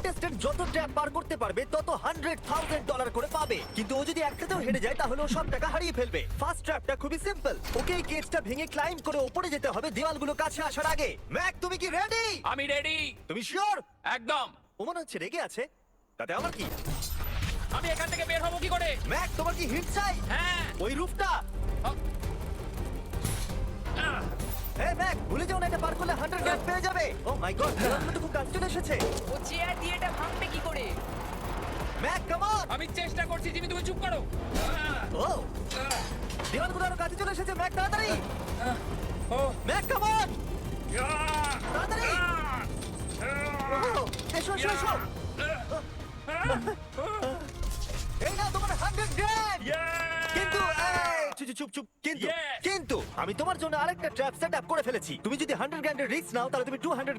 Contestant যত trap পার করতে পারবে তত $100,000 করে পাবে, কিন্তু ও যদি একটাতেও হেরে যায় তাহলে ও সব টাকা হারিয়ে ফেলবে। ফার্স্ট ট্র্যাপটা খুবই সিম্পল, ওকে এই কেজটা ভেঙে ক্লাইম্ব করে উপরে যেতে হবে দেওয়ালগুলো কাছে আসার আগে। ম্যাক, তুমি কি রেডি? আমি রেডি। তুমি শিওর? একদম। ও মনে হচ্ছে রেগে আছে, তাতে আমার কি? আমি এখান থেকে বের হবো কি করে? ম্যাক, তোমার কি হিট চাই? হ্যাঁ। ওই রূপটা। আহ, হ্যাঁ ম্যাক, ভুলে যাও না, এটা পার করলে 100 গ্রাম পেয়ে যাবে। ও মাই গড, দেওয়ালগুলো তো খুব কাছে চলে এসেছে। ও চেয়ার দিয়ে এটা ভাঙবে কি করে? Mac, come on. আমি চেষ্টা করছি জিমি, তুমি চুপ করো। ও, দেওয়ালগুলো আরো কাছে চলে এসেছে। ম্যাক, তাড়াতাড়ি। ও ম্যাক, কাম অন, তাড়াতাড়ি। ও, এসো এসো এসো। এই নাও তোমার 100 গ্রাম। কিন্তু চুপ চুপ চুপ, কিন্তু Yes! কিন্তু আমি তোমার জন্য আরেকটা ট্র্যাপ সেট আপ করে ফেলেছি। তুমি যদি 100 গ্র্যান্ডের রিস্ক নাও তাহলে তুমি 200